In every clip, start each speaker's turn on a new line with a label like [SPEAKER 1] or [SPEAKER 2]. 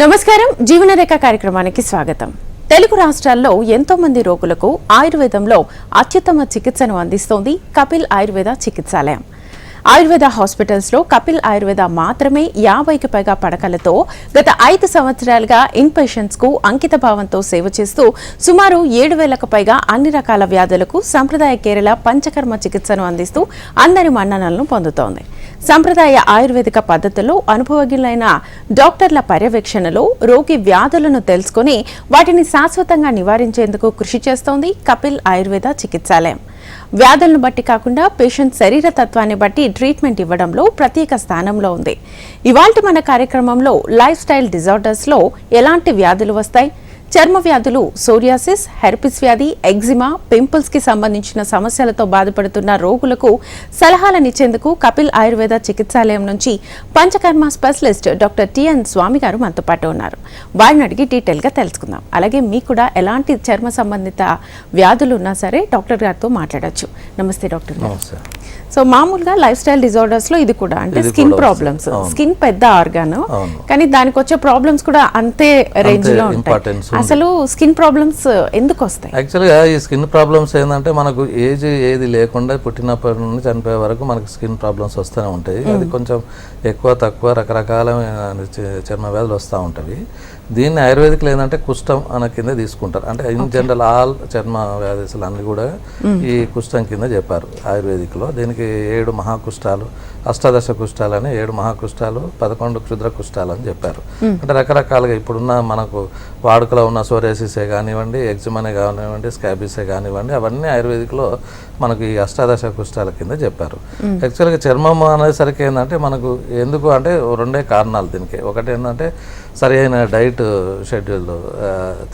[SPEAKER 1] నమస్కారం జీవనరేఖ కార్యక్రమానికి స్వాగతం. తెలుగు రాష్ట్రాల్లో ఎంతో మంది రోగులకు ఆయుర్వేదంలో అత్యుత్తమ చికిత్సను అందిస్తోంది కపిల్ ఆయుర్వేద చికిత్సాలయం. ఆయుర్వేద హాస్పిటల్స్ లో కపిల్ ఆయుర్వేద మాత్రమే 50కి పైగా పడకలతో గత 5 సంవత్సరాలుగా ఇన్ పేషెంట్స్ కు అంకిత భావంతో సేవ చేస్తూ సుమారు 7,000కు పైగా అన్ని రకాల వ్యాధులకు సంప్రదాయ కేరళ పంచకర్మ చికిత్సను అందిస్తూ అందరి మన్ననలను పొందుతోంది. సంప్రదాయ ఆయుర్వేదిక పద్ధతుల్లో అనుభవజ్ఞులైన డాక్టర్ల పర్యవేక్షణలో రోగి వ్యాధులను తెలుసుకుని వాటిని శాశ్వతంగా నివారించేందుకు కృషి చేస్తోంది కపిల్ ఆయుర్వేద చికిత్సాలయం. వ్యాధులను బట్టి కాకుండా పేషెంట్ శరీర తత్వాన్ని బట్టి ట్రీట్మెంట్ ఇవ్వడంలో ప్రత్యేక స్థానంలో ఉంది. ఇవాల్టి మన కార్యక్రమంలో లైఫ్ స్టైల్ డిజార్డర్స్ లో ఎలాంటి వ్యాధులు వస్తాయి, చర్మ వ్యాధులు, సోరియాసిస్, హెర్పిస్ వ్యాధి, ఎగ్జిమా, పింపుల్స్ కి సంబంధించిన సమస్యలతో బాధపడుతున్న రోగులకు సలహాలనిచ్చేందుకు కపిల్ ఆయుర్వేద చికిత్సాలయం నుంచి పంచకర్మ స్పెషలిస్ట్ డాక్టర్ టిఎన్ స్వామి గారు మనతో పాటు ఉన్నారు. వారిని అడిగి డీటెయిల్ గా తెలుసుకుందాం. అలాగే మీకు కూడా ఎలాంటి చర్మ సంబంధిత వ్యాధులు ఉన్నా సరే డాక్టర్ గారితో మాట్లాడొచ్చు. నమస్తే డాక్టర్ గారు. సో మామూలుగా లైఫ్ స్టైల్ డిజార్డర్స్ లో ఇది కూడా అంటే స్కిన్ ప్రాబ్లమ్స్, స్కిన్ పెద్ద ఆర్గాన్, కానీ దానికి వచ్చే ప్రాబ్లమ్స్ కూడా అంతే రేంజ్ లో ఉంటాయి. అసలు స్కిన్ ప్రాబ్లమ్స్ ఎందుకు వస్తాయి?
[SPEAKER 2] యాక్చువల్గా ఈ స్కిన్ ప్రాబ్లమ్స్ ఏంటంటే మనకు ఏజ్ ఏది లేకుండా పుట్టినప్పటి నుండి చనిపోయే వరకు మనకు స్కిన్ ప్రాబ్లమ్స్ వస్తూనే ఉంటాయి. అది కొంచెం ఎక్కువ తక్కువ రకరకాల చర్మ వ్యాధులు వస్తూ ఉంటాయి. దీన్ని ఆయుర్వేదిక్లో ఏంటంటే కుష్టం అనే కింద తీసుకుంటారు. అంటే ఇన్ జనరల్ ఆల్ చర్మ వ్యాధులు అన్ని కూడా ఈ కుష్టం కింద చెప్పారు ఆయుర్వేదిక్లో. దీనికి 7 మహాకుష్టాలు, అష్టాదశ కుష్టాలు అని 7 మహాకుష్టాలు, 11 క్షుద్ర కుష్టాలు అని చెప్పారు. అంటే రకరకాలుగా ఇప్పుడున్న మనకు వాడుకలో ఉన్న సోరియాసిసే కానివ్వండి, ఎగ్జిమానే కానివ్వండి, స్కాబిసే కానివ్వండి, అవన్నీ ఆయుర్వేదిక్లో మనకు ఈ అష్టాదశ కుష్టాల కింద చెప్పారు. యాక్చువల్గా చర్మం అనేసరికి ఏంటంటే మనకు ఎందుకు అంటే 2 కారణాలు దీనికి. ఒకటి ఏంటంటే సరి అయిన డైట్ షెడ్యూల్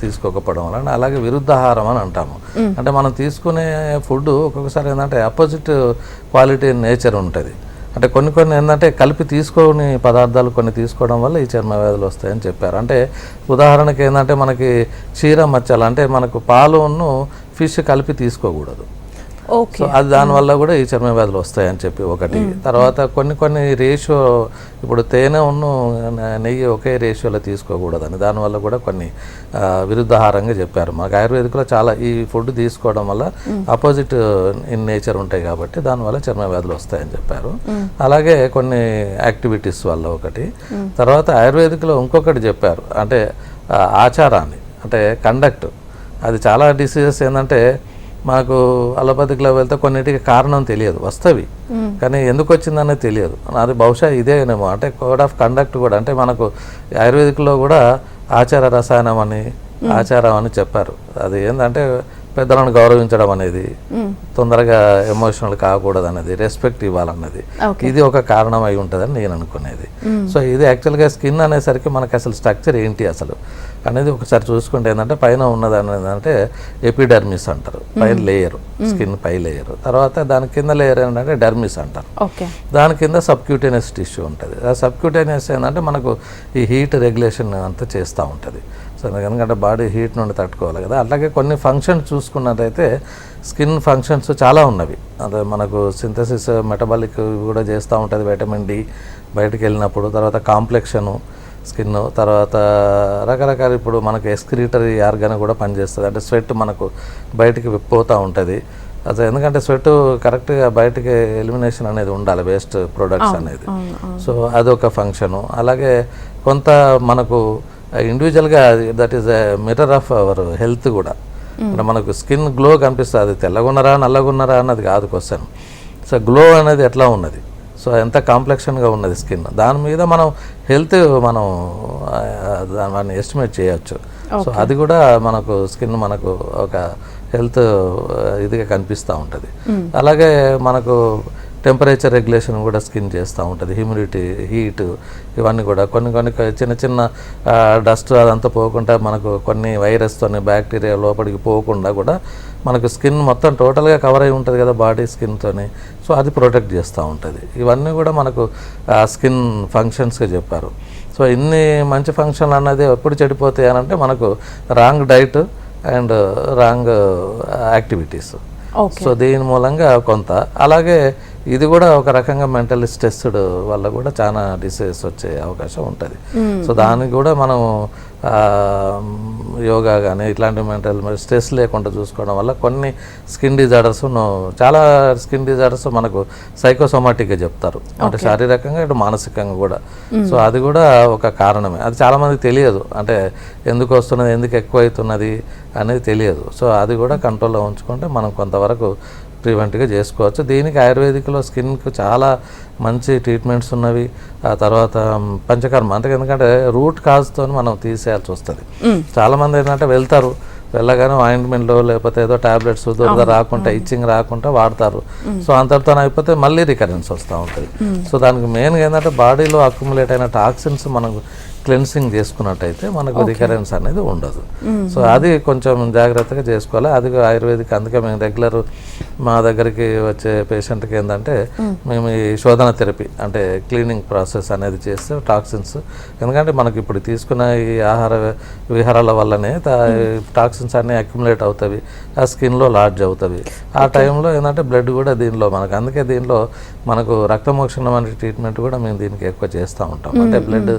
[SPEAKER 2] తీసుకోకపోవడం వలన, అలాగే విరుద్ధాహారం అని అంటాము. అంటే మనం తీసుకునే ఫుడ్ ఒక్కొక్కసారి ఏంటంటే అపోజిట్ క్వాలిటీ నేచర్ ఉంటుంది. అంటే కొన్ని ఏంటంటే కలిపి తీసుకొని పదార్థాలు కొన్ని తీసుకోవడం వల్ల ఈ చర్మ వ్యాధులు వస్తాయని చెప్పారు. అంటే ఉదాహరణకి ఏంటంటే మనకి క్షీర మచ్చలు అంటే మనకు పాలును ఫిష్ కలిపి తీసుకోకూడదు. సో అది దానివల్ల కూడా ఈ చర్మ వ్యాధులు వస్తాయని చెప్పి ఒకటి. తర్వాత కొన్ని రేషియో, ఇప్పుడు తేనె నెయ్యి ఒకే రేషియోలో తీసుకోకూడదని, దానివల్ల కూడా కొన్ని విరుద్ధాహారంగా చెప్పారు. మనకు ఆయుర్వేదిక్లో చాలా ఈ ఫుడ్ తీసుకోవడం వల్ల అపోజిట్ ఇన్ నేచర్ ఉంటాయి కాబట్టి దానివల్ల చర్మ వ్యాధులు వస్తాయని చెప్పారు. అలాగే కొన్ని యాక్టివిటీస్ వల్ల ఒకటి. తర్వాత ఆయుర్వేదిక్లో ఇంకొకటి చెప్పారు, అంటే ఆచారాన్ని, అంటే కండక్ట్. అది చాలా డిసీజెస్ ఏంటంటే మనకు అలోపతిక్లో వెళ్తే కొన్నిటికి కారణం తెలియదు, వస్తవి కానీ ఎందుకు వచ్చిందనేది తెలియదు. అది బహుశా ఇదేనేమో. అంటే కోడ్ ఆఫ్ కండక్ట్ కూడా, అంటే మనకు ఆయుర్వేదిక్లో కూడా ఆచార రసాయనం అని, ఆచారం అని చెప్పారు. అది ఏంటంటే పెద్దలను గౌరవించడం అనేది, తొందరగా ఎమోషనల్ కాకూడదు అనేది, రెస్పెక్ట్ ఇవ్వాలన్నది, ఇది ఒక కారణం అయి ఉంటుందని నేను అనుకునేది. సో ఇది యాక్చువల్గా స్కిన్ అనేసరికి మనకి అసలు స్ట్రక్చర్ ఏంటి అసలు అనేది ఒకసారి చూసుకుంటే ఏంటంటే పైన ఉన్నది అనేది అంటే ఎపిడర్మిస్ అంటారు, పైన లేయర్, స్కిన్ పై లేయర్. తర్వాత దాని కింద లేయర్ ఏంటంటే డర్మిస్ అంటారు. దాని కింద సబ్క్యూటేనియస్ టిష్యూ ఉంటుంది. ఆ సబ్క్యూటేనియస్ ఏంటంటే మనకు ఈ హీట్ రెగ్యులేషన్ అంతా చేస్తూ ఉంటుంది. సో ఎందుకంటే బాడీ హీట్ నుండి తట్టుకోవాలి కదా. అలాగే కొన్ని ఫంక్షన్స్ చూసుకున్నట్టయితే స్కిన్ ఫంక్షన్స్ చాలా ఉన్నవి. అదే మనకు సింథసిస్, మెటబాలిక్ కూడా చేస్తూ ఉంటుంది, విటమిన్ డి బయటకు వెళ్ళినప్పుడు. తర్వాత కాంప్లెక్షను స్కిన్, తర్వాత రకరకాల ఇప్పుడు మనకు ఎక్స్క్రీటరీ ఆర్గాన్ కూడా పనిచేస్తుంది. అంటే స్వెట్ మనకు బయటికి పోతూ ఉంటుంది. అసలు ఎందుకంటే స్వెట్ కరెక్ట్గా బయటికి ఎలిమినేషన్ అనేది ఉండాలి, వేస్ట్ ప్రొడక్ట్స్ అనేది. సో అదొక ఫంక్షను. అలాగే కొంత మనకు ఇండివిజువల్గా that is a mirror of our health కూడా. అంటే మనకు స్కిన్ గ్లో కనిపిస్తుంది, అది తెల్లగున్నారా నల్లగున్నారా అన్నది కాదు క్వశ్చన్. సో గ్లో అనేది ఎట్లా ఉన్నది, సో ఎంత కాంప్లెక్షన్గా ఉన్నది స్కిన్, దాని మీద మనం హెల్త్ మనం దాన్ని ఎస్టిమేట్ చేయొచ్చు. సో అది కూడా మనకు స్కిన్ మనకు ఒక హెల్త్ ఇదిగా కనిపిస్తూ ఉంటుంది. అలాగే మనకు టెంపరేచర్ రెగ్యులేషన్ కూడా స్కిన్ చేస్తూ ఉంటుంది, హ్యూమిడిటీ, హీట్, ఇవన్నీ కూడా. కొన్ని చిన్న డస్ట్ అదంతా పోకుండా మనకు కొన్ని వైరస్తో, బ్యాక్టీరియా లోపలికి పోకుండా కూడా మనకు స్కిన్ మొత్తం టోటల్గా కవర్ అయి ఉంటుంది కదా బాడీ స్కిన్తోని. సో అది ప్రొటెక్ట్ చేస్తూ ఉంటుంది. ఇవన్నీ కూడా మనకు స్కిన్ ఫంక్షన్స్గా చెప్పారు. సో ఇన్ని మంచి ఫంక్షన్లు అన్నది ఎప్పుడు చెడిపోతాయి అని అంటే మనకు wrong diet and wrong activities. So దీని మూలంగా కొంత. అలాగే ఇది కూడా ఒక రకంగా మెంటల్ స్ట్రెస్డ్ వల్ల కూడా చాలా డిసీజెస్ వచ్చే అవకాశం ఉంటుంది. సో దానికి కూడా మనం యోగా కానీ ఇట్లాంటి మెంటల్ స్ట్రెస్ లేకుండా చూసుకోవడం వల్ల కొన్ని స్కిన్ డిజార్డర్స్, చాలా స్కిన్ డిజార్డర్స్ మనకు సైకోసోమాటిక్గా చెప్తారు, అంటే శారీరకంగా ఇటు మానసికంగా కూడా. సో అది కూడా ఒక కారణమే. అది చాలామందికి తెలియదు, అంటే ఎందుకు వస్తున్నది, ఎందుకు ఎక్కువ అవుతున్నది అనేది తెలియదు. సో అది కూడా కంట్రోల్లో ఉంచుకుంటే మనం కొంతవరకు ప్రివెంట్గా చేసుకోవచ్చు. దీనికి ఆయుర్వేదిక్లో స్కిన్కు చాలా మంచి ట్రీట్మెంట్స్ ఉన్నవి. ఆ తర్వాత పంచకర్మ, అంటే ఎందుకంటే రూట్ కాజ్తో మనం తీసేయాల్సి వస్తుంది. చాలామంది ఏంటంటే వెళ్తారు, వెళ్ళగానే ఆయింట్మెంట్లో లేకపోతే ఏదో టాబ్లెట్స్ దురద రాకుండా, ఇచ్చింగ్ రాకుండా వాడతారు. సో అంతటితో అయిపోతే మళ్ళీ రికరెన్స్ వస్తూ ఉంటుంది. సో దానికి మెయిన్గా ఏంటంటే బాడీలో అక్యుములేట్ అయిన టాక్సిన్స్ మనకు క్లెన్సింగ్ చేసుకున్నట్టయితే మనకు రికరెన్స్ అనేది ఉండదు. సో అది కొంచెం జాగ్రత్తగా చేసుకోవాలి. అది ఆయుర్వేదిక్. అందుకే మేము రెగ్యులర్ మా దగ్గరికి వచ్చే పేషెంట్కి ఏంటంటే మేము ఈ శోధన థెరపీ, అంటే క్లీనింగ్ ప్రాసెస్ అనేది చేస్తే టాక్సిన్స్, ఎందుకంటే మనకి ఇప్పుడు తీసుకున్న ఈ ఆహార విహారాల వల్లనే టాక్సిన్స్ అన్నీ అక్యుములేట్ అవుతాయి, ఆ స్కిన్లో లాడ్జ్ అవుతాయి. ఆ టైంలో ఏంటంటే బ్లడ్ కూడా దీనిలో మనకు, అందుకే దీనిలో మనకు రక్తమోక్షణం అనే ట్రీట్మెంట్ కూడా మేము దీనికి ఎక్కువ చేస్తూ ఉంటాం. అంటే బ్లడ్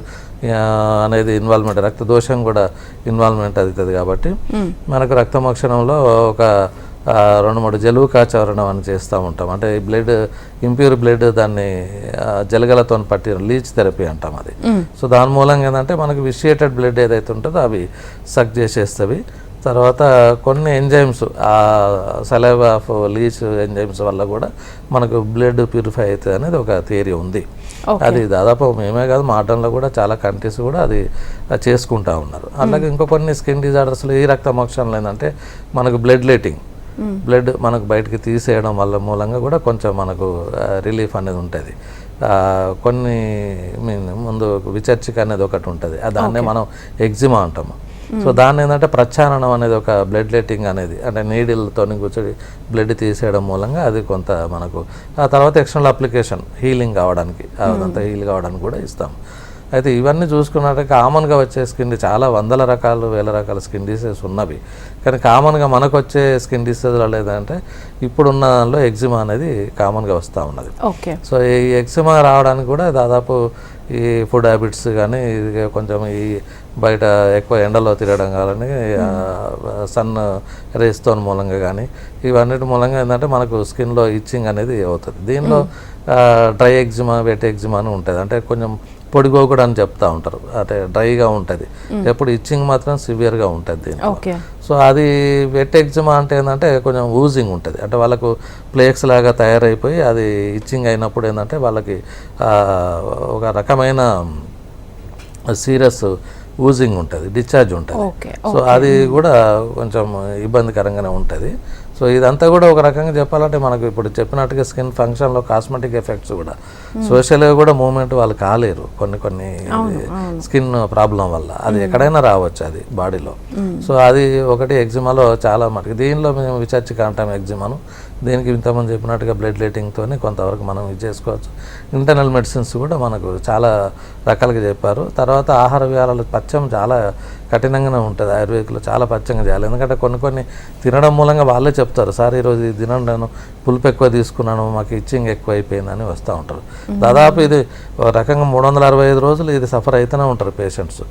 [SPEAKER 2] అనేది ఇన్వాల్వ్మెంట్, రక్త దోషం కూడా ఇన్వాల్వ్మెంట్ అవుతుంది కాబట్టి మనకు రక్తమోక్షణంలో ఒక 2-3 జలువు కాచవరణం అని చేస్తూ ఉంటాం. అంటే ఈ బ్లడ్ ఇంప్యూర్ బ్లడ్ దాన్ని జలగలతో పట్టిన లీచ్ థెరపీ అంటాం అది. సో దాని మూలంగా ఏంటంటే మనకి విషియేటెడ్ బ్లడ్ ఏదైతే ఉంటుందో అవి సక్ చేసేస్తవి. తర్వాత కొన్ని ఎంజైమ్స్, ఆ సలైవా ఆఫ్ లీచ్ ఎంజైమ్స్ వల్ల కూడా మనకు బ్లడ్ ప్యూరిఫై అవుతుంది అనేది ఒక థియరీ ఉంది. అది దాదాపు మేమే కాదు, మాటంలో కూడా చాలా కంట్రీస్ కూడా అది చేసుకుంటూ ఉన్నారు. అలాగే ఇంకో కొన్ని స్కిన్ డిజార్డర్స్లో ఈ రక్తమోక్షణలు ఏంటంటే మనకు బ్లడ్ లేటింగ్, బ్లడ్ మనకు బయటికి తీసేయడం వల్ల మూలంగా కూడా కొంచెం మనకు రిలీఫ్ అనేది ఉంటుంది. కొన్ని ముందు విచర్చిక అనేది ఒకటి ఉంటుంది, దాన్నే మనం ఎగ్జిమా అంటాము. సో దాన్ని ఏంటంటే ప్రచ్ఛారణం అనేది ఒక బ్లడ్ లెట్టింగ్ అనేది, అంటే నీడిల్తో కూర్చొని బ్లడ్ తీసేయడం మూలంగా అది కొంత మనకు. ఆ తర్వాత ఎక్స్టర్నల్ అప్లికేషన్ హీలింగ్ కావడానికి, అదంతా హీల్ కావడానికి కూడా ఇస్తాం. అయితే ఇవన్నీ చూసుకున్నట్టు కామన్గా వచ్చే స్కిన్ చాలా వందల రకాలు, వేల రకాల స్కిన్ డిసీజెస్ ఉన్నవి. కానీ కామన్గా మనకు వచ్చే స్కిన్ డిసీజ్లో లేదంటే ఇప్పుడున్న దానిలో ఎగ్జిమా అనేది కామన్గా వస్తూ ఉన్నది. సో ఈ ఎగ్జిమా రావడానికి కూడా దాదాపు ఈ ఫుడ్ హ్యాబిట్స్ కానీ, కొంచెం ఈ బయట ఎక్కువ ఎండలో తిరగడం కానీ, సన్ రేస్తో మూలంగా కానీ, ఇవన్నిటి మూలంగా ఏంటంటే మనకు స్కిన్లో ఇచ్చింగ్ అనేది అవుతుంది. దీనిలో డ్రై ఎగ్జిమా, వెట్ ఎగ్జిమా అని ఉంటుంది. అంటే కొంచెం పొడిగోకుడు అని చెప్తా ఉంటారు, అంటే డ్రైగా ఉంటుంది, ఎప్పుడు ఇచ్చింగ్ మాత్రం సివియర్గా ఉంటుంది దీనిలో. సో అది వెట్ ఎగ్జిమా అంటే ఏంటంటే కొంచెం ఊజింగ్ ఉంటుంది, అంటే వాళ్ళకు ప్లేక్స్ లాగా తయారైపోయి అది ఇచ్చింగ్ అయినప్పుడు ఏంటంటే వాళ్ళకి ఒక రకమైన సీరియస్ ఊజింగ్ ఉంటుంది, డిశ్చార్జ్ ఉంటుంది. సో అది కూడా కొంచెం ఇబ్బందికరంగానే ఉంటుంది. సో ఇదంతా కూడా ఒక రకంగా చెప్పాలంటే మనకు ఇప్పుడు చెప్పినట్టుగా స్కిన్ ఫంక్షన్లో కాస్మెటిక్ ఎఫెక్ట్స్ కూడా, సోషల్గా కూడా మూవ్మెంట్ వాళ్ళు కాలేరు కొన్ని స్కిన్ ప్రాబ్లం వల్ల. అది ఎక్కడైనా రావచ్చు అది బాడీలో. సో అది ఒకటి ఎగ్జిమాలో చాలా మటుకు. దీనిలో మేము విచర్చిక అంటాం ఎగ్జిమాను. దీనికి ఇంతమంది చెప్పినట్టుగా బ్లడ్ లెటింగ్తో కొంతవరకు మనం ఇది చేసుకోవచ్చు. ఇంటర్నల్ మెడిసిన్స్ కూడా మనకు చాలా రకాలుగా చెప్పారు. తర్వాత ఆహార విహారాలు పచ్చం చాలా కఠినంగానే ఉంటుంది, ఆయుర్వేదిక్లో చాలా పచ్చంగా చేయాలి. ఎందుకంటే కొన్ని తినడం మూలంగా వాళ్ళే చెప్తారు, సార్ ఈరోజు ఇది తినడం నేను పులుపు ఎక్కువ తీసుకున్నాను, మాకు ఇచ్చింగ్ ఎక్కువ అయిపోయిందని వస్తూ ఉంటారు. దాదాపు ఇది ఒక రకంగా 365 రోజులు ఇది సఫర్ అవుతూనే ఉంటారు పేషెంట్స్.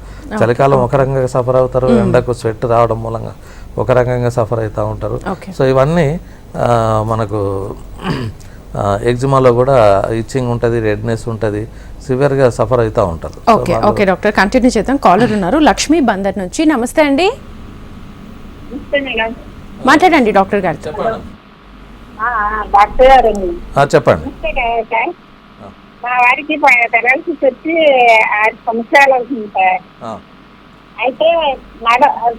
[SPEAKER 2] చలికాలం ఒక రకంగా సఫర్ అవుతారు, ఎండకు స్వెట్ రావడం మూలంగా ఒక రకంగా సఫర్ అవుతూ ఉంటారు. సో ఇవన్నీ మనకు ఎగ్జిమాలో కూడా ఇచ్చింగ్ ఉంటుంది, రెడ్నెస్ ఉంటుంది, సివియర్గా సఫర్ అవుతూ ఉంటారు.
[SPEAKER 1] ఓకే డాక్టర్, కంటిన్యూ చేద్దాం. కాలర్ ఉన్నారు లక్ష్మీ బందర్ నుంచి. నమస్తే అండి, మాట్లాడండి డాక్టర్ గారు.
[SPEAKER 2] చెప్పండి.
[SPEAKER 3] మా వారికి పెరాలసిస్ వచ్చి 6 సంవత్సరాలు అవుతుంది సార్. అయితే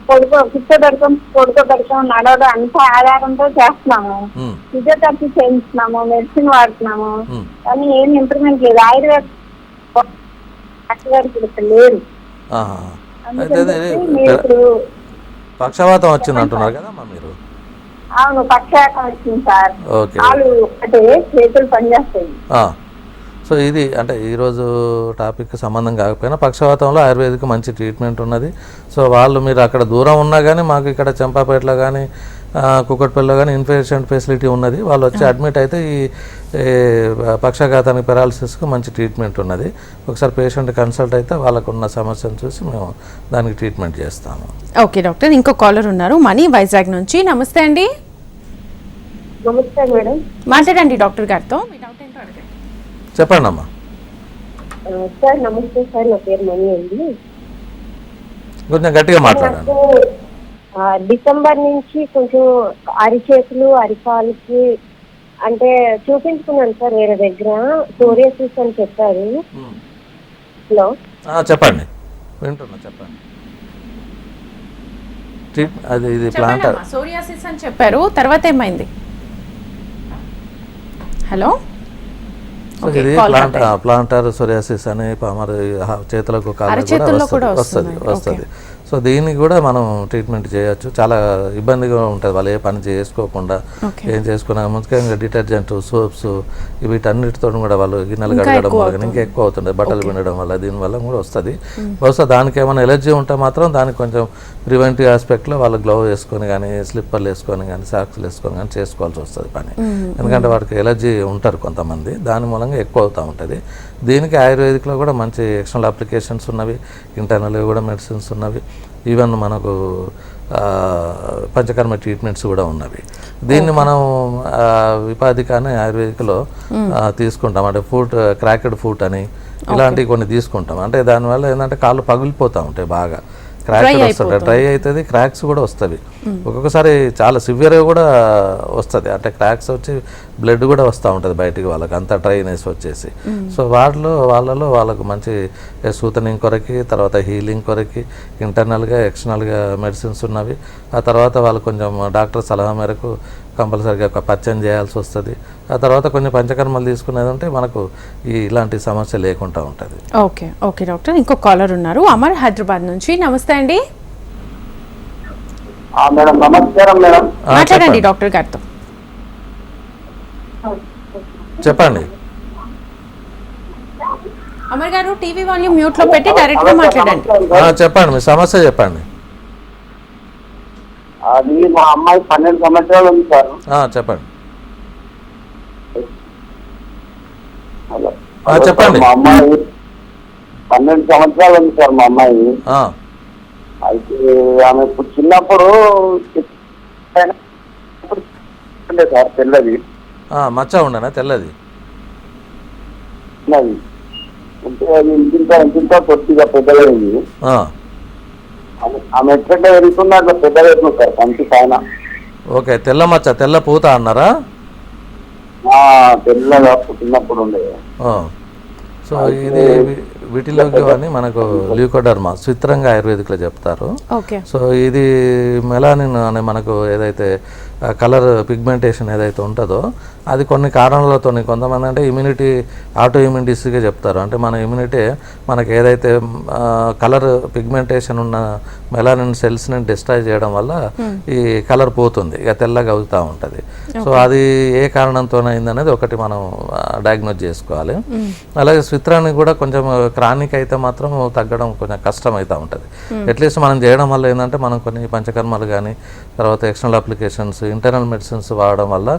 [SPEAKER 3] పడుకోబెడతాం నడవడం అంత ఆధారంతో చేస్తున్నాము, ఫిజియోథెరపీ చేయించున్నాము, మెడిసిన్ వాడుతున్నాము, కానీ ఏం ఇంప్రూవ్మెంట్ లేదు. ఆయుర్వేద లేరు.
[SPEAKER 2] పక్షవాతం వచ్చింది అంటున్నారు కదా మీరు?
[SPEAKER 3] అవును, పక్షవాతం వచ్చింది సార్. కాలు అంటే చేతులు పనిచేస్తాయి.
[SPEAKER 2] సో ఇది అంటే ఈరోజు టాపిక్ సంబంధం కాకపోయినా పక్షవాతంలో ఆయుర్వేదిక్ మంచి ట్రీట్మెంట్ ఉన్నది. సో వాళ్ళు మీరు అక్కడ దూరం ఉన్నా కానీ మాకు ఇక్కడ చంపాపేటలో కానీ కుకట్పల్లిలో కానీ ఇన్పేషెంట్ ఫెసిలిటీ ఉన్నది. వాళ్ళు వచ్చి అడ్మిట్ అయితే ఈ పక్షాఘాతానికి పెరాలసిస్కి మంచి ట్రీట్మెంట్ ఉన్నది. ఒకసారి పేషెంట్ కన్సల్ట్ అయితే వాళ్ళకు ఉన్న సమస్యను చూసి మేము దానికి ట్రీట్మెంట్ చేస్తాము.
[SPEAKER 1] ఓకే డాక్టర్, ఇంకో కాలర్ ఉన్నారు మనీ వైజాగ్ నుంచి. నమస్తే అండి.
[SPEAKER 3] నమస్తే మేడం.
[SPEAKER 1] మాట్లాడండి డాక్టర్ గారితో. మీ డౌట్ ఏంటో అడగండి.
[SPEAKER 2] చెప్పండి అమ్మా.
[SPEAKER 3] సార్ నమస్తే సార్, నా పేరు మణి అండి.
[SPEAKER 2] కొంచెం గట్టిగా మాట్లాడండి.
[SPEAKER 3] నాకు డిసెంబర్ నుంచి కొంచెం అరిచేతులు అరికాలకి అంటే చూపించుకున్నాను సార్ వేరే దగ్గర, సోరియాసిస్ అని చెప్పారు. హలో
[SPEAKER 2] చెప్పండి, వింటున్నా, చెప్పండి. అది ఇది ప్లాంటర్
[SPEAKER 1] సోరియాసిస్ అని చెప్పారు, తర్వాత ఏమైంది? హలో,
[SPEAKER 2] ఇది ప్లాంటర్ సోరియాసిస్ అని మరి చేతులకు కాళ్ళకు కూడా వస్తుంది. సో దీనికి కూడా మనం ట్రీట్మెంట్ చేయొచ్చు. చాలా ఇబ్బందిగా ఉంటుంది వాళ్ళు ఏ పని చేసుకోకుండా ఏం చేసుకున్నా, ముఖ్యంగా డిటర్జెంట్, సోప్స్ వీటన్నిటితో కూడా వాళ్ళు గిన్నెలు కడగడం వల్ల ఇంకా ఎక్కువ అవుతుంది, బట్టలు పిండడం వల్ల, దీనివల్ల కూడా వస్తుంది. బహుశా దానికి ఏమైనా ఎలర్జీ ఉంటే మాత్రం దానికి కొంచెం ప్రివెంటివ్ ఆస్పెక్ట్లో వాళ్ళు గ్లౌ వేసుకొని కానీ, స్లిప్పర్లు వేసుకొని కానీ, సాక్స్లు వేసుకొని కానీ చేసుకోవాల్సి వస్తుంది పని. ఎందుకంటే వాడికి ఎలర్జీ ఉంటారు కొంతమంది, దాని మూలంగా ఎక్కువ అవుతూ ఉంటుంది. దీనికి ఆయుర్వేదిక్లో కూడా మంచి ఎక్స్టర్నల్ అప్లికేషన్స్ ఉన్నవి, ఇంటర్నల్ కూడా మెడిసిన్స్ ఉన్నవి, ఈవెన్ మనకు పంచకర్మ ట్రీట్మెంట్స్ కూడా ఉన్నవి. దీన్ని మనం విపాధికాన్ని ఆయుర్వేదిక్లో తీసుకుంటాం. అంటే ఫుట్ క్రాకెడ్ ఫుట్ అని ఇలాంటివి కొన్ని తీసుకుంటాం. అంటే దానివల్ల ఏంటంటే కాళ్ళు పగిలిపోతూ ఉంటాయి, బాగా క్రాక్స్ వస్తుంటాయి, డ్రై అవుతుంది, క్రాక్స్ కూడా వస్తుంది. ఒక్కొక్కసారి చాలా సివియర్గా కూడా వస్తుంది, అంటే క్రాక్స్ వచ్చి బ్లడ్ కూడా వస్తూ ఉంటుంది బయటికి, వాళ్ళకి అంత డ్రైనెస్ వచ్చేసి. సో వాళ్ళలో వాళ్ళకు మంచి సూతనింగ్ కొరకి, తర్వాత హీలింగ్ కొరకి ఇంటర్నల్గా ఎక్స్టర్నల్గా మెడిసిన్స్ ఉన్నవి. ఆ తర్వాత వాళ్ళు కొంచెం డాక్టర్ సలహా మేరకు కంపల్సరీగా ఒక పచ్చని చేయాల్సి వస్తుంది. ఆ తర్వాత కొంచెం పంచకర్మలు తీసుకునేది ఉంటే మనకు ఇలాంటి సమస్య లేకుండా ఉంటుంది.
[SPEAKER 1] ఓకే ఓకే డాక్టర్, ఇంకో కాలర్ ఉన్నారు అమర్ హైదరాబాద్ నుంచి. నమస్తే అండి.
[SPEAKER 3] మేడం నమస్కారం మేడం.
[SPEAKER 1] మాట్లాడండి డాక్టర్ గారితో.
[SPEAKER 2] చెప్పండి.
[SPEAKER 1] అమర్ గారు టీవీ వాల్యూమ్ మ్యూట్ లో పెట్టి డైరెక్ట్ గా మాట్లాడండి.
[SPEAKER 2] చెప్పండి, మీ సమస్య చెప్పండి.
[SPEAKER 3] అది మా అమ్మాయి 12 సంవత్సరాలు ఉంది సార్.
[SPEAKER 2] చెప్పండి.
[SPEAKER 3] హలో
[SPEAKER 2] చెప్పండి.
[SPEAKER 3] మా అమ్మాయి 12 సంవత్సరాలు ఉంది సార్ మా అమ్మాయి. అయితే ఆమె ఇప్పుడు చిన్నప్పుడు సార్ తెల్లది
[SPEAKER 2] మచ్చ ఉండనా తెల్లది
[SPEAKER 3] అంటే అది ఇంత కొద్దిగా పెద్దదైంది. ఆమె ఎట్లంటే వెళ్తున్నా అట్లా పెద్దగా అవుతుంది సార్ కంటి పైన.
[SPEAKER 2] ఓకే, తెల్ల మచ్చ, తెల్ల పూత అన్నారా?
[SPEAKER 3] తెల్లగా చిన్నప్పుడు ఉండే.
[SPEAKER 2] సో ఇది వీటిలోకి అని మనకు ల్యూకోడర్మా స్విత్రంగా ఆయుర్వేదిక్లో చెప్తారు. సో ఇది మెలానిన్ అనే మనకు ఏదైతే కలర్ పిగ్మెంటేషన్ ఏదైతే ఉంటుందో అది కొన్ని కారణాలతో, కొంతమంది అంటే ఇమ్యూనిటీ ఆటో ఇమ్యూన్ డిసీజ్గా చెప్తారు. అంటే మన ఇమ్యూనిటీ మనకి ఏదైతే కలర్ పిగ్మెంటేషన్ ఉన్న మెలానిన్ సెల్స్ని డిస్ట్రాయ్ చేయడం వల్ల ఈ కలర్ పోతుంది, ఇక తెల్లగా అవుతూ ఉంటుంది. సో అది ఏ కారణంతో అయిందనేది ఒకటి మనం డయాగ్నోజ్ చేసుకోవాలి. అలాగే స్విత్రానికి కూడా కొంచెం క్రానిక్ అయితే మాత్రం తగ్గడం కొంచెం కష్టం అవుతూ ఉంటుంది. అట్లీస్ట్ మనం చేయడం వల్ల ఏంటంటే మనం కొన్ని పంచకర్మలు కానీ, తర్వాత ఎక్స్టర్నల్ అప్లికేషన్స్, ఇంటర్నల్ మెడిసిన్స్ వాడడం వల్ల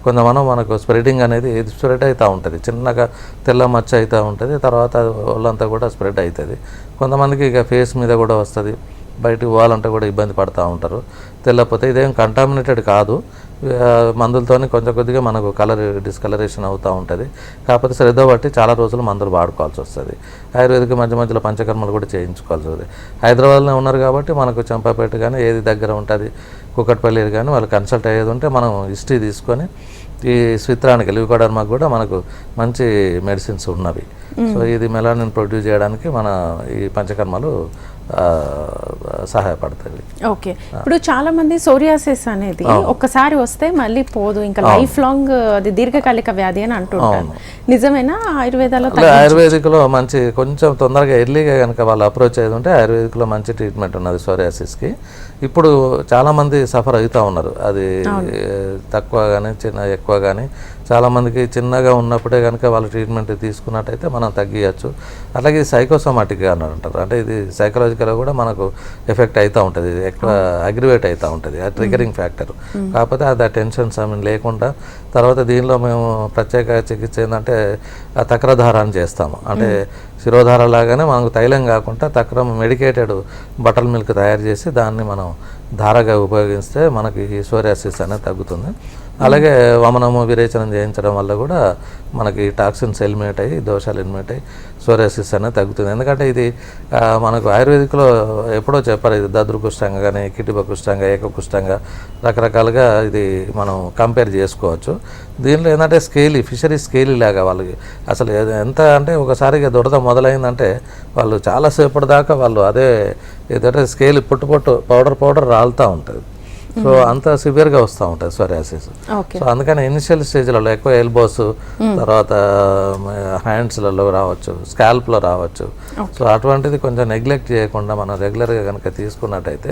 [SPEAKER 2] కొంత మనకు స్ప్రెడింగ్ అనేది స్ప్రెడ్ అవుతూ ఉంటుంది, చిన్నగా తెల్ల మచ్చ అవుతూ ఉంటుంది, తర్వాత వాళ్ళంతా కూడా స్ప్రెడ్ అవుతుంది. కొంతమందికి ఇక ఫేస్ మీద కూడా వస్తుంది, బయటికి పోవాలంటే కూడా ఇబ్బంది పడుతూ ఉంటారు. తెల్లపోతే ఇదేం కంటామినేటెడ్ కాదు, మందులతోనే కొంచెం కొద్దిగా మనకు కలర్ డిస్కలరేషన్ అవుతూ ఉంటుంది. కాకపోతే శ్రద్ధ బట్టి చాలా రోజులు మందులు వాడుకోవాల్సి వస్తుంది. ఆయుర్వేదిక మధ్య మధ్యలో పంచకర్మలు కూడా చేయించుకోవాల్సి వస్తుంది. హైదరాబాద్లో ఉన్నారు కాబట్టి మనకు చంపాపేట కానీ ఏది దగ్గర ఉంటుంది, కుకట్పల్లి కానీ వాళ్ళు కన్సల్ట్ అయ్యేది ఉంటే మనం హిస్టరీ తీసుకొని ఈ స్విత్రానికి ల్యూకోడర్మాకు కూడా మనకు మంచి మెడిసిన్స్ ఉన్నవి. సో ఇది మెలానిన్ ప్రొడ్యూస్ చేయడానికి మన ఈ పంచకర్మలు సహాయపడతాయి.
[SPEAKER 1] ఓకే, ఇప్పుడు చాలా మంది సోరియాసిస్ అనేది ఒక్కసారి వస్తే మళ్ళీ పోదు, ఇంకా లైఫ్ లాంగ్ అది దీర్ఘకాలిక వ్యాధి అని అంటుంటారు. నిజమేనా?
[SPEAKER 2] ఆయుర్వేదిక్లో మంచి కొంచెం తొందరగా ఎర్లీగా కనుక వాళ్ళు అప్రోచ్ అయ్యేది ఉంటే ఆయుర్వేదిక్లో మంచి ట్రీట్మెంట్ ఉన్నది సోరియాసిస్కి. ఇప్పుడు చాలామంది సఫర్ అవుతూ ఉన్నారు, అది తక్కువ కానీ ఎక్కువ కానీ. చాలామందికి చిన్నగా ఉన్నప్పుడే కనుక వాళ్ళు ట్రీట్మెంట్ తీసుకున్నట్టయితే మనం తగ్గియచ్చు. అలాగే సైకోసోమాటిక్గా అని అంటారు, అంటే ఇది సైకలాజికల్ ఆయుర్వేదికలో కూడా మనకు ఎఫెక్ట్ అవుతూ ఉంటుంది, ఎక్కువ అగ్రివేట్ అవుతూ ఉంటుంది, ఆ ట్రిగరింగ్ ఫ్యాక్టర్. కాకపోతే అది ఆ టెన్షన్స్ లేకుండా తర్వాత దీనిలో మేము ప్రత్యేక చికిత్స ఏంటంటే ఆ తక్రధారాన్ని చేస్తాము. అంటే శిరోధార లాగానే మనకు తైలం కాకుండా తక్రం మెడికేటెడ్ బటర్ మిల్క్ తయారు చేసి దాన్ని మనం ధారగా ఉపయోగిస్తే మనకి ఈ సోరియాసిస్ అనేది తగ్గుతుంది. అలాగే వమనము విరేచనం చేయించడం వల్ల కూడా మనకి టాక్సిన్స్ ఎలిమినేట్ అయ్యి దోషాలు ఎలిమినేట్ అయ్యి సోరియాసిస్ అనేది తగ్గుతుంది. ఎందుకంటే ఇది మనకు ఆయుర్వేదిక్లో ఎప్పుడో చెప్పారు, ఇది దద్రుకుష్టంగా కానీ కిటిబ కుష్టంగా ఏకకుష్టంగా రకరకాలుగా ఇది మనం కంపేర్ చేసుకోవచ్చు. దీనిలో ఏంటంటే ఫిషరీ స్కేలీ లాగా వాళ్ళకి అసలు ఎంత అంటే ఒకసారిగా దురద మొదలైందంటే వాళ్ళు చాలాసేపటి దాకా వాళ్ళు అదే ఏదంటే స్కేల్ పొట్టు పౌడర్ రాలుతూ ఉంటుంది. సో అంత సివియర్గా వస్తూ ఉంటుంది సోరియాసిస్. సో అందుకని ఇనిషియల్ స్టేజ్లలో ఎక్కువ ఎల్బోస్, తర్వాత హ్యాండ్స్లలో రావచ్చు, స్కాల్ప్లో రావచ్చు. సో అటువంటిది కొంచెం నెగ్లెక్ట్ చేయకుండా మనం రెగ్యులర్గా కనుక తీసుకున్నట్టయితే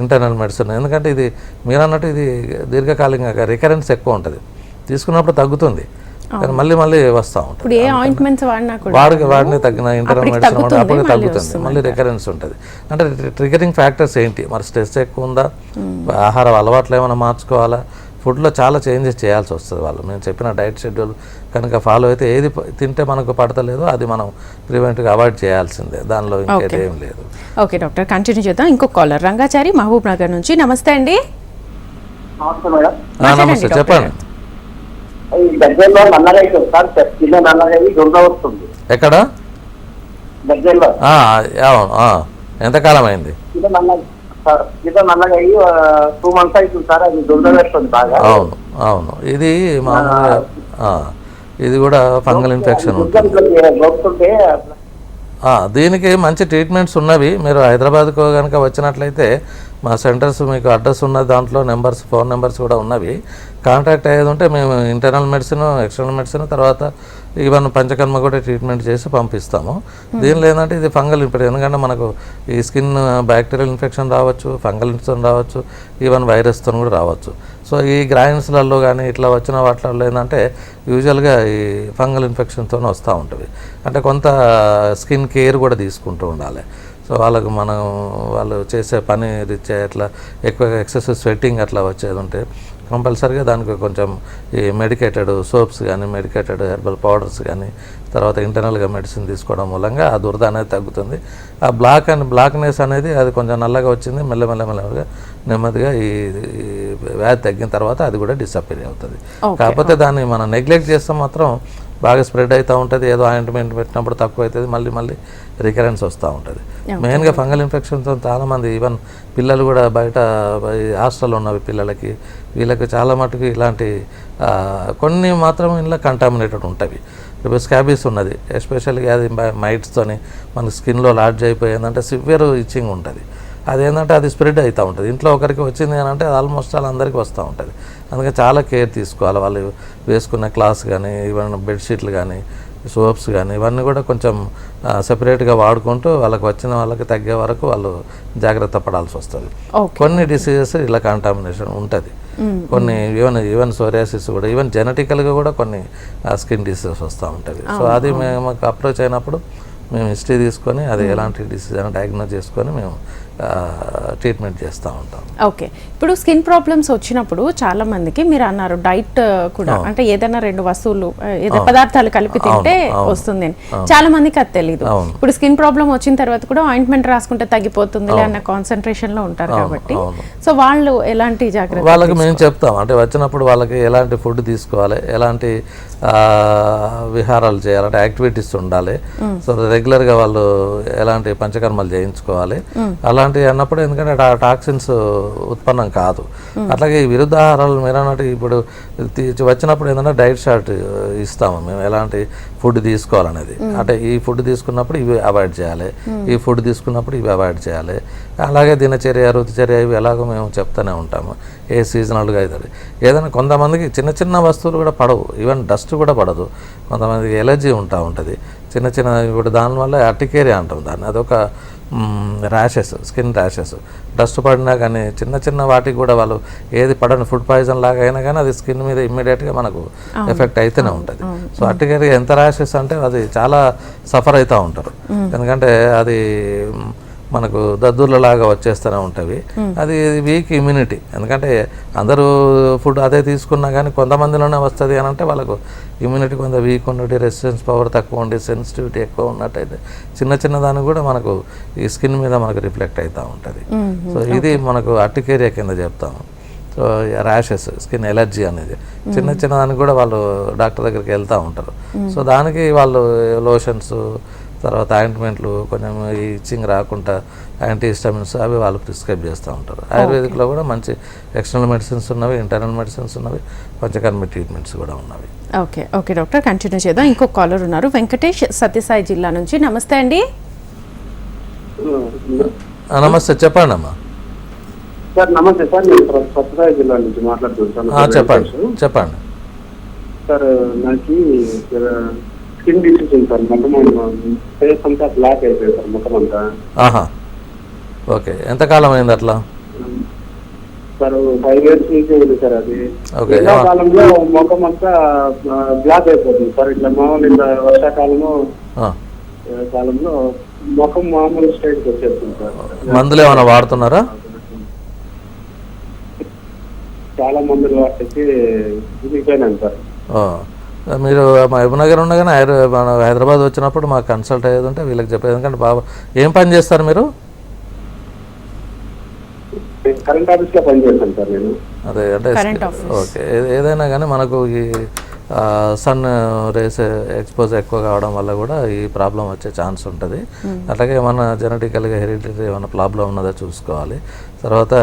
[SPEAKER 2] ఇంటర్నల్ మెడిసిన్, ఎందుకంటే ఇది మీరు అన్నట్టు ఇది దీర్ఘకాలికంగా రికరెన్స్ ఎక్కువ ఉంటుంది, తీసుకున్నప్పుడు తగ్గుతుంది కానీ మళ్ళీ వస్తూ ఉంటుంది. వాడిని తగ్గిన ఇంటర్నల్ మెడిసిన్ అప్పుడు తగ్గుతుంది, మళ్ళీ రికరెన్స్ ఉంటుంది. అంటే ట్రిగరింగ్ ఫ్యాక్టర్స్ ఏంటి, మరి స్ట్రెస్ ఎక్కువ ఉందా, ఆహార అలవాట్లు ఏమైనా మార్చుకోవాలా, ఫుడ్లో చాలా చేంజెస్ చేయాల్సి వస్తుంది. వాళ్ళు మేము చెప్పిన డైట్ షెడ్యూల్ కనుక ఫాలో అయితే ఏది తింటే మనకు పడతలేదో అది మనం ప్రివెంట్గా అవాయిడ్ చేయాల్సిందే, దానిలో ఇంకేదేం లేదు.
[SPEAKER 1] ఓకే డాక్టర్, కంటిన్యూ చేద్దాం. ఇంకో కాలర్ రంగాచారి మహబూబ్ నగర్ నుంచి. నమస్తే అండి.
[SPEAKER 2] నమస్తే, చెప్పండి.
[SPEAKER 4] దగ్గరలో నల్లగా సార్, కింద నల్లగా దొంగ వస్తుంది.
[SPEAKER 2] ఎక్కడ?
[SPEAKER 4] దగ్గరలో.
[SPEAKER 2] ఎంతకాలం అయింది?
[SPEAKER 4] కింద నల్లగా 2 months అవుతుంది సార్, అది దొంగ వేస్తుంది బాగా.
[SPEAKER 2] అవును ఇది మామూలుగా ఇది కూడా ఫంగల్ ఇన్ఫెక్షన్ ఉంటుంది. దీనికి మంచి ట్రీట్మెంట్స్ ఉన్నవి. మీరు హైదరాబాద్కు కనుక వచ్చినట్లయితే మా సెంటర్స్ మీకు అడ్రస్ ఉన్న దాంట్లో ఫోన్ నెంబర్స్ కూడా ఉన్నవి. కాంటాక్ట్ అయ్యేది ఉంటే మేము ఇంటర్నల్ మెడిసిన్, ఎక్స్టర్నల్ మెడిసిన్, తర్వాత ఈవెన్ పంచకర్మ కూడా ట్రీట్మెంట్ చేసి పంపిస్తాము. దీనిలో ఏంటంటే ఇది ఫంగల్ ఇన్ఫెక్షన్, ఎందుకంటే మనకు ఈ స్కిన్ బ్యాక్టీరియల్ ఇన్ఫెక్షన్ రావచ్చు, ఫంగల్ ఇన్ఫెక్షన్ రావచ్చు, ఈవెన్ వైరస్తో కూడా రావచ్చు. సో ఈ గ్రాయిన్స్లలో కానీ ఇట్లా వచ్చిన వాటిల్లో ఏంటంటే యూజువల్గా ఈ ఫంగల్ ఇన్ఫెక్షన్తో వస్తూ ఉంటుంది. అంటే కొంత స్కిన్ కేర్ కూడా తీసుకుంటూ ఉండాలి. సో వాళ్ళకు వాళ్ళు చేసే పని రీత్యా ఎట్లా ఎక్కువ ఎక్సెసివ్ స్వెట్టింగ్ అట్లా వచ్చేది ఉంటే కంపల్సరీగా దానికి కొంచెం ఈ మెడికేటెడ్ సోప్స్ కానీ, మెడికేటెడ్ హెర్బల్ పౌడర్స్ కానీ, తర్వాత ఇంటర్నల్గా మెడిసిన్ తీసుకోవడం మూలంగా ఆ దురద అనేది తగ్గుతుంది. ఆ బ్లాక్నెస్ అనేది అది కొంచెం నల్లగా వచ్చింది, మెల్లమెల్లగా నెమ్మదిగా ఈ వ్యాధి తగ్గిన తర్వాత అది కూడా డిసప్పేర్ అవుతుంది. కాకపోతే దాన్ని మనం నెగ్లెక్ట్ చేస్తే మాత్రం బాగా స్ప్రెడ్ అవుతూ ఉంటుంది. ఏదో ఆయింట్మెంట్ పెట్టినప్పుడు తక్కువ అవుతుంది, మళ్ళీ రికరెన్స్ వస్తూ ఉంటుంది. మెయిన్గా ఫంగల్ ఇన్ఫెక్షన్తో చాలామంది ఈవెన్ పిల్లలు కూడా బయట హాస్టల్లో ఉన్నవి పిల్లలకి వీళ్ళకి చాలా మటుకు ఇలాంటి కొన్ని మాత్రం ఇలా కంటామినేటెడ్ ఉంటాయి. ఇప్పుడు స్కాబీస్ ఉన్నది, ఎస్పెషల్గా అది మైట్స్తోని మన స్కిన్లో లాడ్జ్ అయిపోయిందంటే సివియర్ ఇచ్చింగ్ ఉంటుంది. అదేంటంటే అది స్ప్రెడ్ అవుతూ ఉంటుంది. ఇంట్లో ఒకరికి వచ్చింది అని అంటే అది ఆల్మోస్ట్ అందరికీ వస్తూ ఉంటుంది. అందుకని చాలా కేర్ తీసుకోవాలి. వాళ్ళు వేసుకున్న క్లాత్ కానీ, ఈవెన్ బెడ్షీట్లు కానీ, సోప్స్ కానీ ఇవన్నీ కూడా కొంచెం సెపరేట్గా వాడుకుంటూ వాళ్ళకి తగ్గే వరకు వాళ్ళు జాగ్రత్త పడాల్సి వస్తుంది. కొన్ని డిసీజెస్ ఇలా కాంటామినేషన్ ఉంటుంది, కొన్ని ఈవెన్ సోరియాసిస్ కూడా ఈవెన్ జెనెటికల్గా కూడా కొన్ని స్కిన్ డిసీజెస్ వస్తూ ఉంటుంది. సో అది మేము అప్రోచ్ అయినప్పుడు మేము హిస్టరీ తీసుకొని అది ఎలాంటి డిసీజ్ అని డయాగ్నోస్ చేసుకొని మేము ట్రీట్మెంట్ చేస్తూ ఉంటాం.
[SPEAKER 1] ఓకే, ఇప్పుడు స్కిన్ ప్రాబ్లమ్స్ వచ్చినప్పుడు చాలా మందికి మీరు అన్నారు డైట్ కూడా, అంటే ఏదైనా 2 వస్తువులు ఏదైనా పదార్థాలు కలిపి తింటే వస్తుంది. చాలా మందికి అది తెలియదు. ఇప్పుడు స్కిన్ ప్రాబ్లం వచ్చిన తర్వాత కూడా ఆయింట్మెంట్ రాసుకుంటే తగ్గిపోతుంది అన్న కాన్సన్ట్రేషన్ లో ఉంటారు కాబట్టి సో వాళ్ళు ఎలాంటి జాగ్రత్త
[SPEAKER 2] వాళ్ళకి మేము చెప్తాం. అంటే వచ్చినప్పుడు వాళ్ళకి ఎలాంటి ఫుడ్ తీసుకోవాలి, ఎలాంటి విహారాలు చేయాలంటే యాక్టివిటీస్ ఉండాలి. సో రెగ్యులర్గా వాళ్ళు ఎలాంటి పంచకర్మలు చేయించుకోవాలి అలాంటివి అన్నప్పుడు, ఎందుకంటే టాక్సిన్స్ ఉత్పన్నం కాదు. అట్లాగే ఈ విరుద్ధాహారాలు మీరు అన్నట్టు ఇప్పుడు వచ్చినప్పుడు ఏంటంటే డైట్ చార్ట్ ఇస్తాము మేము, ఎలాంటి ఫుడ్ తీసుకోవాలనేది. అంటే ఈ ఫుడ్ తీసుకున్నప్పుడు ఇవి అవాయిడ్ చేయాలి, ఈ ఫుడ్ తీసుకున్నప్పుడు ఇవి అవాయిడ్ చేయాలి. అలాగే దినచర్య, ఋతుచర్య ఇవి ఎలాగో మేము చెప్తూనే ఉంటాము. ఏ సీజనల్గా అవుతుంది. ఏదైనా కొంతమందికి చిన్న వస్తువులు కూడా పడవు, ఈవెన్ డస్ట్ కూడా పడదు. కొంతమందికి ఎలర్జీ ఉంటుంది చిన్న ఇప్పుడు దానివల్ల అర్టికేరియా అంటాం దాన్ని. అదొక ర్యాషెస్, స్కిన్ ర్యాషెస్. డస్ట్ పడినా కానీ చిన్న వాటికి కూడా వాళ్ళు ఏది పడని ఫుడ్ పాయిజన్ లాగా అయినా కానీ అది స్కిన్ మీద ఇమ్మీడియట్గా మనకు ఎఫెక్ట్ అయితేనే ఉంటుంది. సో అర్టికేరియా ఎంత ర్యాషెస్ అంటే అది చాలా సఫర్ అవుతూ ఉంటారు. ఎందుకంటే అది మనకు దద్దుర్లలాగా వచ్చేస్తూనే ఉంటాయి. అది వీక్ ఇమ్యూనిటీ. ఎందుకంటే అందరూ ఫుడ్ అదే తీసుకున్నా కానీ కొంతమందిలోనే వస్తుంది అని అంటే వాళ్ళకు ఇమ్యూనిటీ కొంత వీక్ ఉన్నట్టు, రెసిస్టెన్స్ పవర్ తక్కువ ఉండి, సెన్సిటివిటీ ఎక్కువ ఉన్నట్టయితే చిన్న దానికి కూడా మనకు ఈ స్కిన్ మీద మనకు రిఫ్లెక్ట్ అవుతూ ఉంటుంది. సో ఇది మనకు అర్టికేరియా కింద చెప్తాము. సో ర్యాషెస్, స్కిన్ ఎలర్జీ అనేది చిన్న దానికి కూడా వాళ్ళు డాక్టర్ దగ్గరికి వెళ్తూ ఉంటారు. సో దానికి వాళ్ళు లోషన్స్, తర్వాత ఆయింట్మెంట్లు, కొంచెం ఈ ఇచ్చింగ్ రాకుండా యాంటీహిస్టామిన్స్ అవి వాళ్ళు ప్రిస్క్రైబ్ చేస్తూ ఉంటారు. ఆయుర్వేదిక్లో కూడా మంచి ఎక్స్టర్నల్ మెడిసిన్స్ ఉన్నవి, ఇంటర్నల్ మెడిసిన్స్ ఉన్నవి, పంచకర్మ ట్రీట్మెంట్స్ కూడా ఉన్నవి.
[SPEAKER 1] ఓకే డాక్టర్, కంటిన్యూ చేద్దాం. ఇంకో కాలర్ ఉన్నారు, వెంకటేష్ సత్యసాయి జిల్లా నుంచి. నమస్తే అండి.
[SPEAKER 2] నమస్తే, చెప్పండి అమ్మా.
[SPEAKER 4] సార్ నమస్తే సార్, నేను సత్యసాయి జిల్లా నుంచి మాట్లాడుతున్నాను.
[SPEAKER 2] చెప్పండి
[SPEAKER 4] సార్. నాకు స్కిన్ డిసీజ్ ఉంది సార్, మొత్తం ఫేస్ అంతా బ్లాక్ అయిపోయింది సార్, మొత్తం అంతా.
[SPEAKER 2] ఓకే, ఎంతకాలం అయింది అట్లా?
[SPEAKER 4] సార్ 5 years నుంచి ఉంది సార్. అది ఎండాకాలంలో ముఖం అంతా బ్లాక్ అయిపోతుంది సార్. ఇట్లా మామూలు ఇలా వర్షాకాలంలో కాలంలో ముఖం మామూలు స్టేట్ వచ్చేస్తుంది సార్.
[SPEAKER 2] మందులు ఏమైనా వాడుతున్నారా?
[SPEAKER 4] చాలా మందులు వాటికి ఇదిపోయినాను సార్.
[SPEAKER 2] మీరు మహబూబ్నగర్ ఉండగానే మన హైదరాబాద్ వచ్చినప్పుడు మాకు కన్సల్ట్ అయ్యేది ఉంటే వీళ్ళకి చెప్పేది. ఎందుకంటే బాబా ఏం పని చేస్తారు మీరు?
[SPEAKER 4] కరెంట్ ఆఫీస్లో పని చేస్తాను సార్ నేను.
[SPEAKER 2] అదే అంటే ఓకే, ఏదైనా కానీ మనకు ఈ సన్ రేస్ ఎక్స్పోజ్ ఎక్కువ కావడం వల్ల కూడా ఈ ప్రాబ్లం వచ్చే ఛాన్స్ ఉంటుంది. అట్లాగే ఏమన్నా జెనెటికల్గా హెరిడిటరీ ఏమైనా ప్రాబ్లం ఉన్నదో చూసుకోవాలి. తర్వాత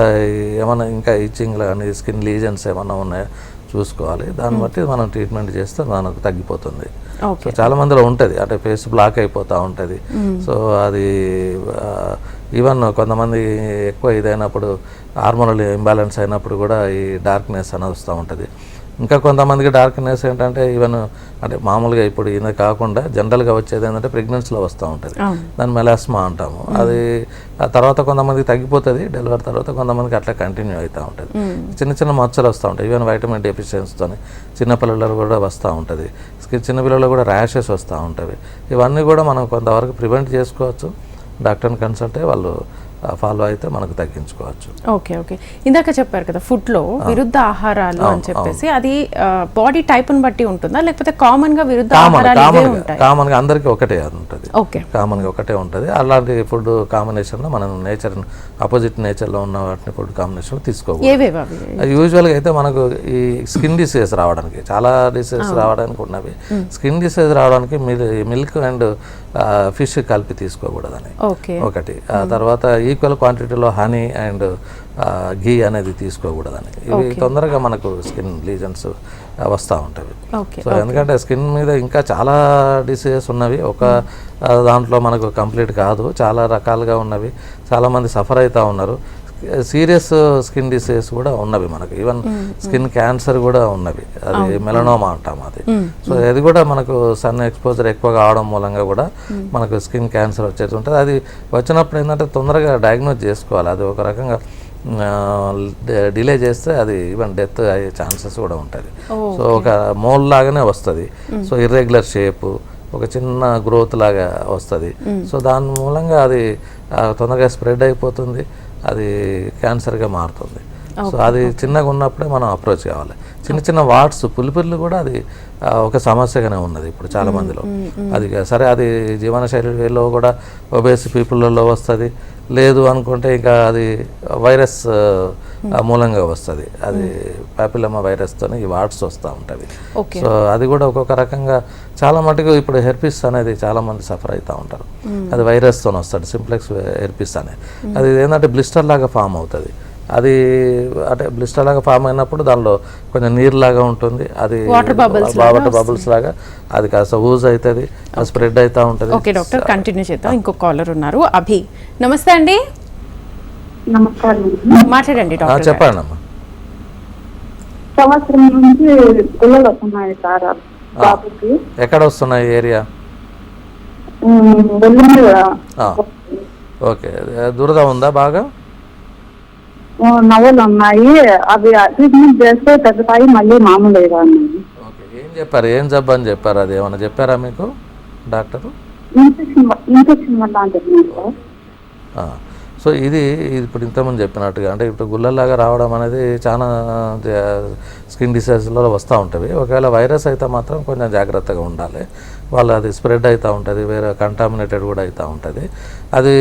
[SPEAKER 2] ఏమైనా ఇంకా ఇచ్చింగ్ కానీ స్కిన్ లీజన్స్ ఏమైనా ఉన్నాయో చూసుకోవాలి. దాన్ని బట్టి మనం ట్రీట్మెంట్ చేస్తే మనకు తగ్గిపోతుంది. సో చాలా మందిలో ఉంటుంది, అంటే ఫేస్ బ్లాక్ అయిపోతూ ఉంటుంది. సో అది ఈవెన్ కొంతమంది ఎక్కువ ఇదైనప్పుడు హార్మోనల్ ఇంబ్యాలెన్స్ అయినప్పుడు కూడా ఈ డార్క్నెస్ అనేది వస్తూ ఉంటుంది. ఇంకా కొంతమందికి డార్క్నెస్ ఏంటంటే ఈవెన్ అంటే మామూలుగా ఇప్పుడు ఇది కాకుండా జనరల్గా వచ్చేది ఏంటంటే ప్రెగ్నెన్సీలో వస్తూ ఉంటుంది. దాన్ని మెలాస్మా అంటాము. అది ఆ తర్వాత కొంతమందికి తగ్గిపోతుంది డెలివరీ తర్వాత, కొంతమందికి అట్లా కంటిన్యూ అవుతూ ఉంటుంది. చిన్న మచ్చలు వస్తూ ఉంటాయి. ఈవెన్ వైటమిన్ డెఫిషియన్సీతో చిన్నపిల్లలు కూడా వస్తూ ఉంటుంది. చిన్నపిల్లలు కూడా ర్యాషెస్ వస్తూ ఉంటాయి. ఇవన్నీ కూడా మనం కొంతవరకు ప్రివెంట్ చేసుకోవచ్చు. డాక్టర్ని కన్సల్ట్ అయ్యి వాళ్ళు ఫాలో అయితే మనకు తగ్గించుకోవచ్చు.
[SPEAKER 1] ఓకే, ఇందాక చెప్పారు కదా ఫుడ్లో విరుద్ధ ఆహారాలు అని చెప్పేసి, అది బాడీ టైప్ని బట్టి ఉంటుందా లేకపోతే కామన్గా విరుద్ధ ఆహారాలు ఉంటాయి?
[SPEAKER 2] కామన్గా అందరికీ ఒకటే ఉంటుంది. కామన్గా ఒకటే ఉంటుంది. అలాంటి ఫుడ్ కాంబినేషన్లో మనం నేచర్ ఆపోజిట్ నేచర్లో ఉన్న వాటిని ఫుడ్ కాంబినేషన్ తీసుకోవాలి. యూజువల్గా అయితే మనకు ఈ స్కిన్ డిసీజెస్ రావడానికి, చాలా డిసీజెస్ రావడానికి ఉన్నవి. స్కిన్ డిసీజ్ రావడానికి మిల్క్ అండ్ ఫిష్ కలిపి తీసుకోకూడదని ఒకటి. ఆ తర్వాత ఈక్వల్ క్వాంటిటీలో హనీ అండ్ ఘీ అనేది తీసుకోకూడదని. ఇవి తొందరగా మనకు స్కిన్ లీజన్స్ వస్తూ ఉంటాయి. సో ఎందుకంటే స్కిన్ మీద ఇంకా చాలా డిసీజెస్ ఉన్నవి, ఒక దాంట్లో మనకు కంప్లీట్ కాదు, చాలా రకాలుగా ఉన్నవి. చాలామంది సఫర్ అవుతూ ఉన్నారు. సీరియస్ స్కిన్ డిసీజెస్ కూడా ఉన్నవి మనకు. ఈవెన్ స్కిన్ క్యాన్సర్ కూడా ఉన్నవి, అది మెలనోమా అంటాం అది. సో అది కూడా మనకు సన్ ఎక్స్పోజర్ ఎక్కువ కావడం మూలంగా కూడా మనకు స్కిన్ క్యాన్సర్ వచ్చేది ఉంటుంది. అది వచ్చినప్పుడు ఏంటంటే తొందరగా డయాగ్నోజ్ చేసుకోవాలి. అది ఒక రకంగా డిలే చేస్తే అది ఈవెన్ డెత్ అయ్యే ఛాన్సెస్ కూడా ఉంటుంది. సో ఒక మోల్ లాగానే వస్తుంది. సో ఇర్రెగ్యులర్ షేపు, ఒక చిన్న గ్రోత్ లాగా వస్తుంది. సో దాని మూలంగా అది తొందరగా స్ప్రెడ్ అయిపోతుంది, అది క్యాన్సర్గా మారుతుంది. సో అది చిన్నగా ఉన్నప్పుడే మనం అప్రోచ్ కావాలి. చిన్న వాట్స్ పులిపిర్లు కూడా అది ఒక సమస్యగానే ఉన్నది ఇప్పుడు చాలా మందిలో. అది సరే, అది జీవనశైలిలో కూడా ఒబేసి పీపుల్లో వస్తుంది. లేదు అనుకుంటే ఇంకా అది వైరస్ మూలంగా వస్తుంది. అది పాపిలోమా వైరస్తో ఈ వాట్స్ వస్తూ ఉంటుంది. సో అది కూడా ఒక్కొక్క రకంగా చాలా మటుకు ఇప్పుడు హెర్పిస్ అనేది చాలా మంది సఫర్ అవుతూ ఉంటారు. అది వైరస్తో వస్తుంది, సింప్లెక్స్ హెర్పిస్ అనేది. అది ఏంటంటే బ్లిస్టర్ లాగా ఫామ్ అవుతుంది. అది అంటే బ్లిస్టర్ లాగా ఫామ్ అయినప్పుడు దానిలో కొంచెం నీరులాగా ఉంటుంది, అది వాటర్ బబుల్స్ లాగా అది కాస్త ఊజ్ అవుతుంది, అది స్ప్రెడ్ అవుతూ ఉంటుంది.
[SPEAKER 1] ఓకే డాక్టర్, కంటిన్యూ చేద్దాం. ఇంకో కాలర్ ఉన్నారు, అభి. నమస్తే అండి.
[SPEAKER 3] నమస్కారం.
[SPEAKER 1] మాట్లాడండి డాక్టర్.
[SPEAKER 2] చెప్పండి అమ్మా.
[SPEAKER 3] సంవత్సరం నుంచి పిల్లలు వస్తున్నాయి సార్ బాబుకి.
[SPEAKER 2] ఎక్కడ వస్తున్నాయి ఏరియా? ఓకే, దురద ఉందా బాగా?
[SPEAKER 3] నవ్వులు ఉన్నాయి, అవి ట్రీట్మెంట్ చేస్తే తగ్గుతాయి, మళ్ళీ మామూలుగా ఉన్నాయి.
[SPEAKER 2] ఓకే, ఏం చెప్పారు, ఏం జబ్బు అని చెప్పారు? అది ఏమైనా చెప్పారా మీకు డాక్టర్?
[SPEAKER 3] ఇన్ఫెక్షన్ వల్ల అని చెప్పినారు సార్.
[SPEAKER 2] సో ఇది ఇప్పుడు ఇంతకుముందు చెప్పినట్టుగా అంటే ఇప్పుడు గుళ్ళలాగా రావడం అనేది చాలా స్కిన్ డిసీజ్లో వస్తూ ఉంటుంది. ఒకవేళ వైరస్ అయితే మాత్రం కొంచెం జాగ్రత్తగా ఉండాలి. వాళ్ళు అది స్ప్రెడ్ అవుతూ ఉంటుంది, వేరే కంటామినేటెడ్ కూడా అవుతూ ఉంటుంది. అది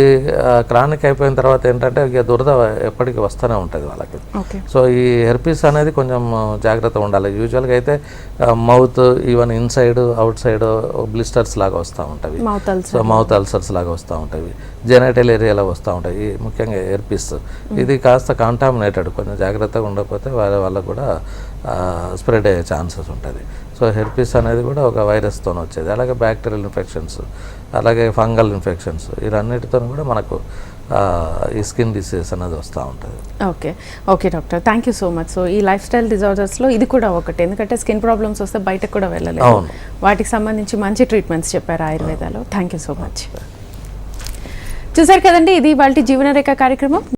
[SPEAKER 2] క్రానిక్ అయిపోయిన తర్వాత ఏంటంటే ఇక దురద ఎప్పటికీ వస్తూనే ఉంటుంది వాళ్ళకి. సో ఈ హెర్పీస్ అనేది కొంచెం జాగ్రత్తగా ఉండాలి. యూజువల్గా అయితే mouth even inside out side blisters లాగా వస్తూ ఉంటాయి, సో మౌత్ అల్సర్స్ లాగా వస్తూ ఉంటాయి, జెనైటల్ ఏరియాలో వస్తూ ఉంటాయి, ముఖ్యంగా హెర్పీస్. ఇది కాస్త కాంటామినేటెడ్, కొంచెం జాగ్రత్తగా ఉండకపోతే వాళ్ళకు కూడా స్ప్రెడ్ అయ్యే ఛాన్సెస్ ఉంటుంది. సో హెర్పీస్ అనేది కూడా ఒక వైరస్తో వచ్చేది. అలాగే బ్యాక్టీరియల్ ఇన్ఫెక్షన్స్, అలాగే ఫంగల్ ఇన్ఫెక్షన్స్, వీటన్నిటితో కూడా మనకు ఈ స్కిన్ డిసీజ్ అనేది వస్తూ ఉంటుంది.
[SPEAKER 1] Okay doctor, thank you so much. So ఈ లైఫ్ స్టైల్ డిజార్డర్స్లో ఇది కూడా ఒకటి, ఎందుకంటే స్కిన్ ప్రాబ్లమ్స్ వస్తే బయటకు కూడా వెళ్ళలేదు. వాటికి సంబంధించి మంచి ట్రీట్మెంట్స్ చెప్పారు ఆయుర్వేదాలో. Thank you so much. చూసారు కదండి, ఇది ఇవాళ జీవనరేఖ కార్యక్రమం.